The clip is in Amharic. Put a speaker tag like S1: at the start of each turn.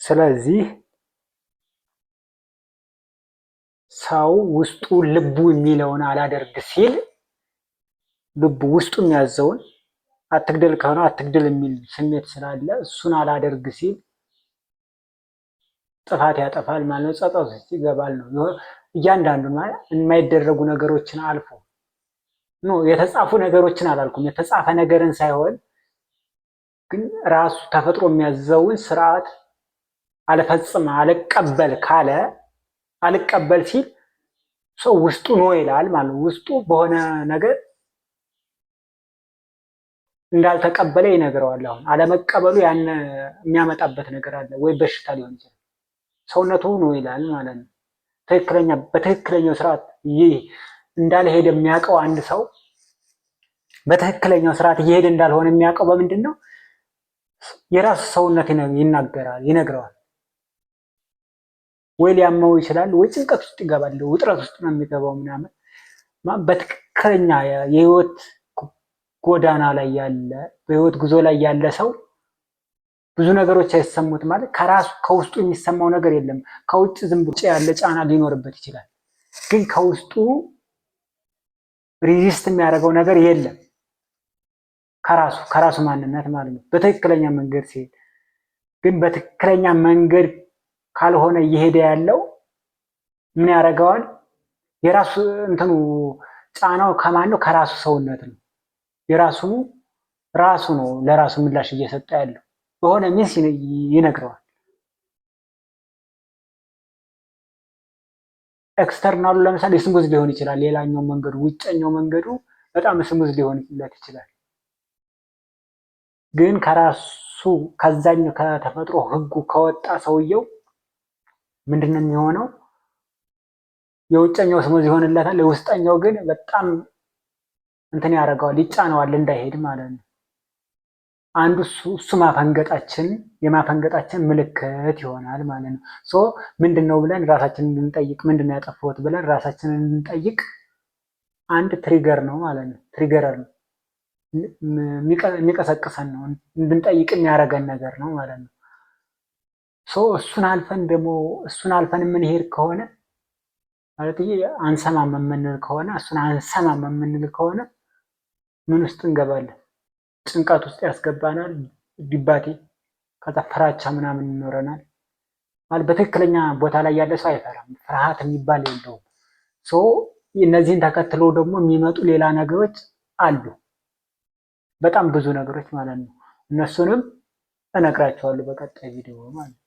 S1: ስለዚህ ሰው ውስጡ ልቡ የሚለውን አላደርግ ሲል ልቡ ውስጡ የሚያዘውን አትግደል ከሆነ አትግደል የሚል ስሜት ስላለ እሱን አላደርግ ሲል ጥፋት ያጠፋል ማለት ነው። ጸጸት ውስጥ ይገባል ነው። እያንዳንዱ የማይደረጉ ነገሮችን አልፎ የተጻፉ ነገሮችን አላልኩም፣ የተጻፈ ነገርን ሳይሆን ግን ራሱ ተፈጥሮ የሚያዘውን ስርዓት አልፈጽም አልቀበል ካለ አልቀበል ሲል ሰው ውስጡ ነው ይላል ማለት ነው። ውስጡ በሆነ ነገር እንዳልተቀበለ ይነግረዋል። አሁን አለመቀበሉ ያን የሚያመጣበት ነገር አለ ወይ በሽታ ሊሆን ይችላል። ሰውነቱ ነው ይላል ማለት ነው። በትክክለኛው ስርዓት ይህ እንዳልሄደ የሚያውቀው አንድ ሰው በትክክለኛው ስርዓት እየሄደ እንዳልሆነ የሚያውቀው በምንድን ነው? የራሱ ሰውነት ይነግረዋል። ወይ ሊያመው ይችላል፣ ወይ ጭንቀት ውስጥ ይገባል፣ ውጥረት ውስጥ ነው የሚገባው ምናምን። በትክክለኛ የህይወት ጎዳና ላይ ያለ በህይወት ጉዞ ላይ ያለ ሰው ብዙ ነገሮች አይሰሙት ማለት ከራሱ ከውስጡ የሚሰማው ነገር የለም። ከውጭ ዝም ብሎ ያለ ጫና ሊኖርበት ይችላል፣ ግን ከውስጡ ሪዚስት የሚያደርገው ነገር የለም። ከራሱ ማንነት ማለት ነው። በትክክለኛ መንገድ ሲሄድ ግን በትክክለኛ መንገድ ካልሆነ እየሄደ ያለው ምን ያደርገዋል? የራሱ እንትኑ ጫናው ከማን ነው? ከራሱ ሰውነት ነው። ራሱ ነው ለራሱ ምላሽ እየሰጠ ያለው በሆነ ሚስ ይነግረዋል። ኤክስተርናሉ ለምሳሌ ስሙዝ ሊሆን ይችላል። ሌላኛው መንገዱ ውጨኛው መንገዱ በጣም ስሙዝ ሊሆንለት ይችላል። ግን ከራሱ ከዛኛው ከተፈጥሮ ህጉ ከወጣ ሰውየው ምንድነው የሚሆነው? የውጨኛው ስሙዝ ይሆንለታል። የውስጠኛው ግን በጣም እንትን ያደርገዋል፣ ይጫነዋል እንዳይሄድ ማለት ነው። አንዱ እሱ የማፈንገጣችን ምልክት ይሆናል ማለት ነው። ሶ ምንድነው ብለን ራሳችንን እንድንጠይቅ፣ ምንድነው ያጠፋሁት ብለን ራሳችንን እንድንጠይቅ አንድ ትሪገር ነው ማለት ነው። ትሪገረር ነው፣ የሚቀሰቅሰን ነው፣ እንድንጠይቅ የሚያደርገን ነገር ነው ማለት ነው። ሶ እሱን አልፈን የምንሄድ ከሆነ ማለት አንሰማም የምንል ከሆነ እሱን አንሰማም የምንል ከሆነ ምን ውስጥ እንገባለን? ጭንቀት ውስጥ ያስገባናል። ዲባቴ ከዛ ፍራቻ ምናምን ይኖረናል ማለት። በትክክለኛ ቦታ ላይ ያለ ሰው አይፈራም፣ ፍርሃት የሚባል የለውም። ሶ እነዚህን ተከትሎ ደግሞ የሚመጡ ሌላ ነገሮች አሉ፣ በጣም ብዙ ነገሮች ማለት ነው። እነሱንም እነግራቸዋለሁ በቀጣይ ቪዲዮ ማለት ነው።